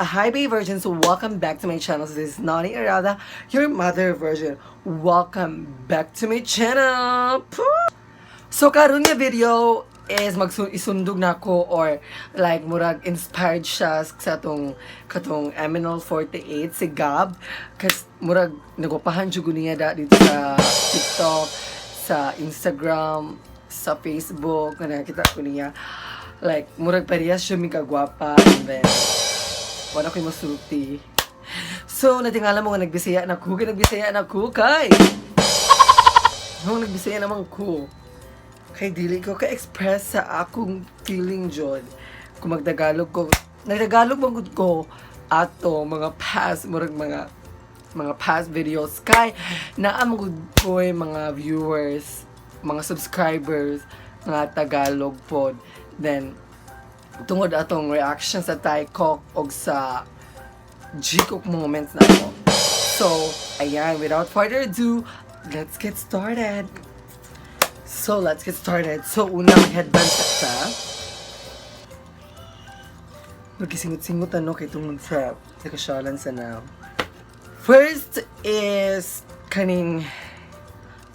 Hi, Bay Virgins! Welcome back to my channel. So this is Nonnie Arada, your mother virgin. Welcome back to my channel! So karon nga video is isundog na ko or like murag inspired siya sa katong MNL48 si GAB kas murag nagupahan jud niya dito sa TikTok, sa Instagram, sa Facebook na nakita ko niya like murag parehas siya kagwapa and then wala ko'y masulti. So, natingala mo nga nagbisaya na ko kay. Nagbisaya naman ko. Kay dili ko ka-express sa akong feeling jod. Kung magtagalog ko, nagtagalog magud ko ato mga past, murag mga past videos. Kay, naamagud ko mga viewers, mga subscribers, mga Tagalog pod. Then, tungod atong reaction sa Taikok o sa Jikok moments na ako. So, ayan, without further ado, let's get started. So, una, mag-headband sa magkisingot-singot kay tungod sa kasyalan sa na. First is kaning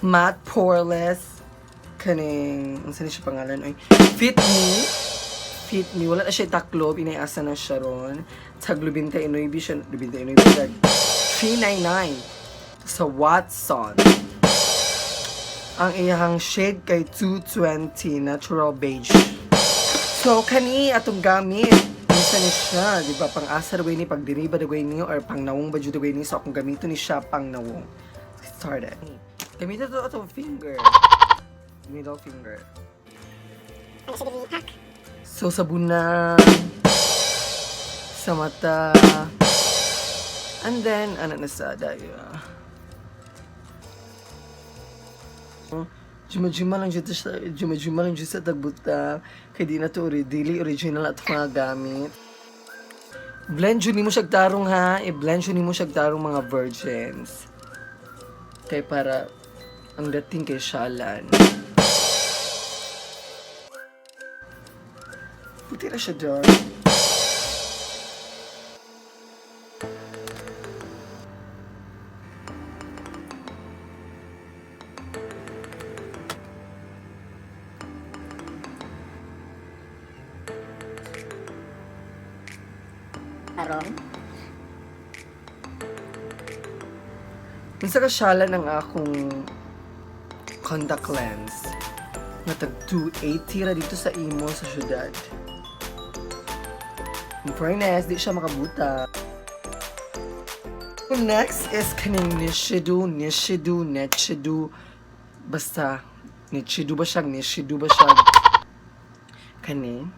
matte poreless kaning, ang saan siya pangalan? Fit Me, wala na siya taklob, inayasa na siya ron. Tag 29 siya, 399 sa Watson. Ang iyang shade kay 220 natural beige. So kani atong gamit, isa ni siya, di ba? Pang asar way ni, pag diriba dagway niyo or pang nawong ba dagway niyo. So akong gamito ni siya pang nawong. Started. Gamitin to atong finger. Middle finger. So, sabunan, sa mata, and then, ano na sa dayo. Juma-juma lang dito sa tagbuta, kaya di na to dili original at mga gamit. Blend yun mo siya tarong ha, i-blend yun mo siya tarong mga virgins. Kaya para, ang dating kay Shalan. Puti na siya doon. Aron? Minsan kasyalan ng akong contact lens na tag 280 ra dito sa imo sa syudad. In fairness, di siya makabuta. Next is kaning Nishidu. Basta, Nishidu ba siya? Kani.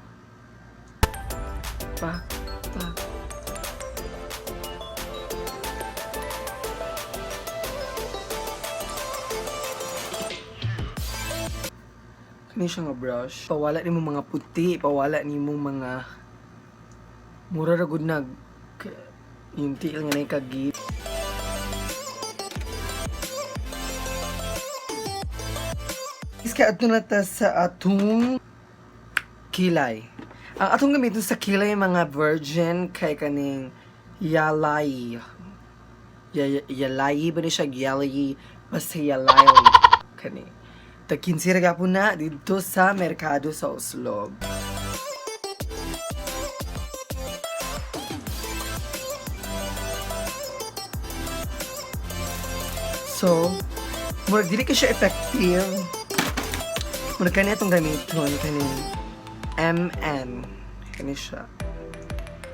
Pa. Kani siya nga brush. Pawala ni mo mga puti, pawala ni mo mga mura ragod nag yung tiil nga na ikagit. Iska ato na ta sa atong kilay. Ang atong gamitin sa kilay mga virgin kay kaning yalay. Yalay ba ni siya? Yalay. Basta yalay. Kani. Tag-kinsira po na dito sa merkado sa Oslo. So, murag dili ka siya effective. Murag kani itong gamiton, kaning MN. Kani siya.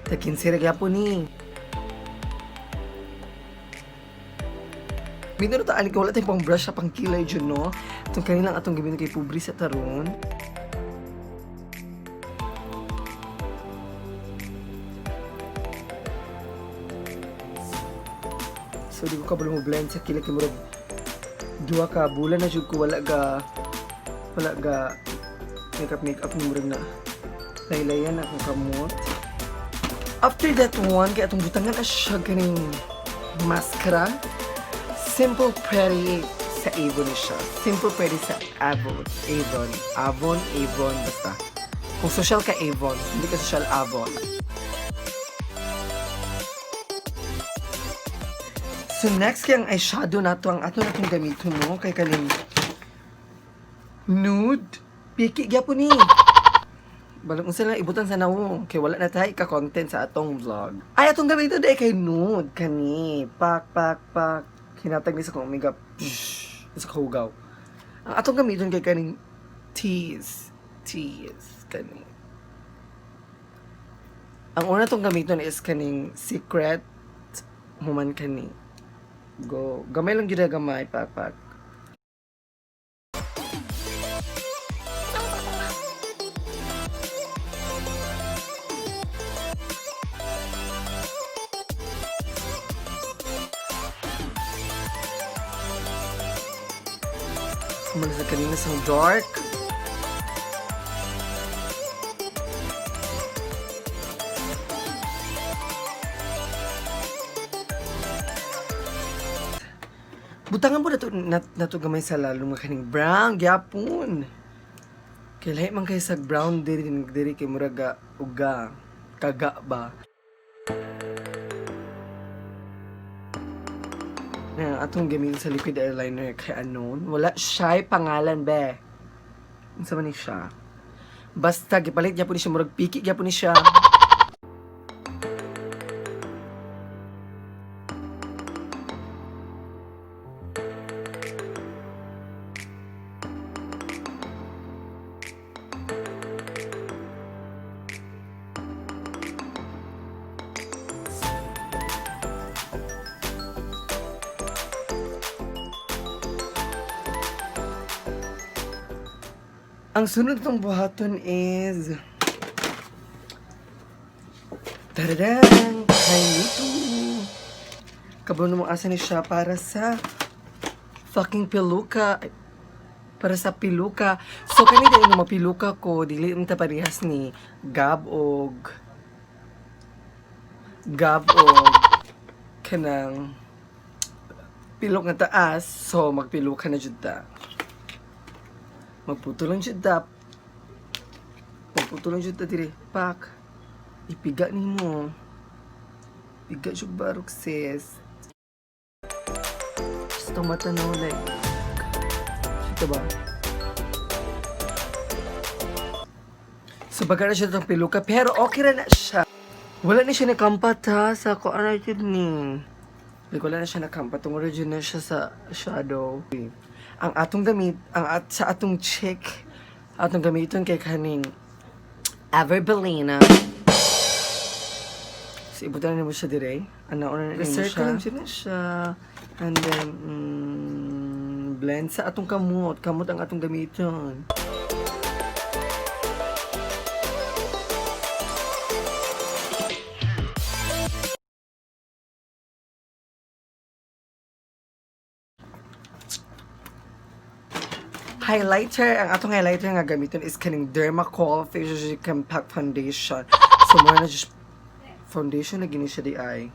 Tag-kinsira po ni. Minuro taan ko, wala tayong pang brush sa pang kilay dyan, no? Itong kanilang atong gamiton kay Pubri sa taron. So, di ko kabalo mo blend sa kilay kay murag duwa ka bulan na jud ko wala ga makeup ni murag na laylayan akong kamot. After that one, kaya atong butangan na siya ganing maskara. Simple Pretty sa Avon siya. Simple Pretty sa Avon, basta. Kung social ka Avon, hindi ka social Avon. So next kay ang eyeshadow nato ang ato natong gamiton no kay kaning nude. Piki gyapon ni. Balong sila ibutan sa nawo kay wala na tayo ka-content sa atong vlog. Ay atong gamiton day kay nude kani. Pak hinatag ni sa kong omega sa kahugaw. Ang atong gamiton kay kaning teas kani. Ang una tong gamiton is kaning secret human kani. Go. Gamay lang gyud gamay pak. Kumala sa kanina sa dark. Butangan po nato gamay sa lalong mga kaning brown gyapon. Kay lahi man kay sa brown diri kay muraga uga kaga ba. Na atong gamitin sa liquid eyeliner kay anon wala siya pangalan be. Unsa man ni siya? Basta gipalit gyapon ni siya murag piki gyapon ni siya. Ang sunod itong buhaton is tadadang! Kainito! Kabalo mo asa ni siya para sa fucking piluka. Para sa piluka. So kanina yung mapiluka ko, dili yung parehas ni GAB og kanang pilok na taas. So magpiluka na jud ta. Magputo lang siya diri. Pak. Ipiga ni mo. Piga siya barok sis. Just matanaw like. Sita ba? So baga na siya itong piluka. Pero okay na siya. Wala na siya nakampat ha. Sa ko ano yun ni. Wala na siya nakampat. Tungkol na siya sa shadow. Ang atong gamit, sa atong chick, atong gamiton kay kaning Everbelina. So, ibutan na mo siya dire. Ano na mo siya. Circle na siya. And then, blend sa atong kamot. Kamot ang atong gamiton. Highlighter, ang atong highlighter nga gamiton is kaning Dermacol Facial Compact Foundation. So, more na just foundation na gini siya di ay.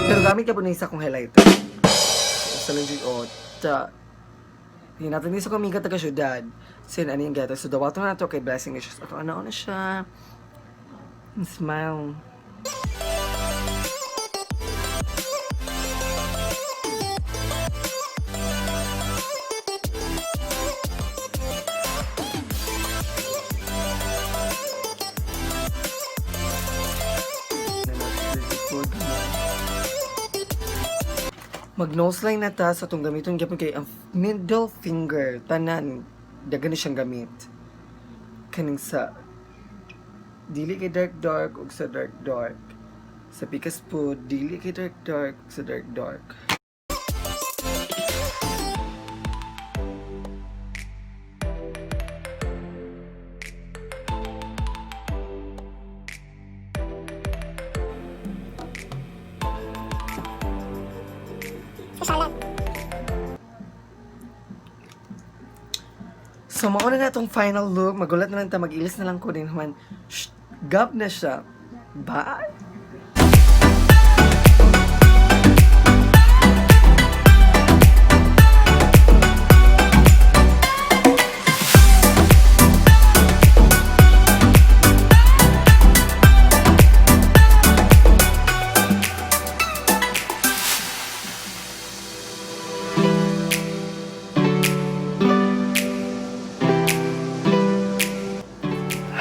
Pero gamit ka po na isa kong highlighter. Sa lang dyan, hinatan niya sa kumiga taga syudad. So, ano yung gata. So, dawato na ito kay Blessing Issues. Ako, ano na siya. Smile. Mag-nose line na ta sa itong gamiton gyapon kay ang middle finger tanan dagan siyang gamit kaning sa dili kay dark ug sa dark sa pikas po dili kay dark sa dark. So, mauna na itong final look. Magulat na lang ta. Mag-ilis na lang ko din naman. GAB na siya. Bye!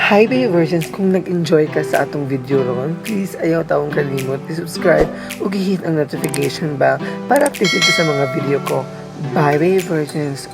Hi Bay Virgins, kung nag-enjoy ka sa atong video ron, please ayaw taong kalimot, i-subscribe o gihit ang notification bell para updated ka sa mga video ko. Bye Bay Virgins!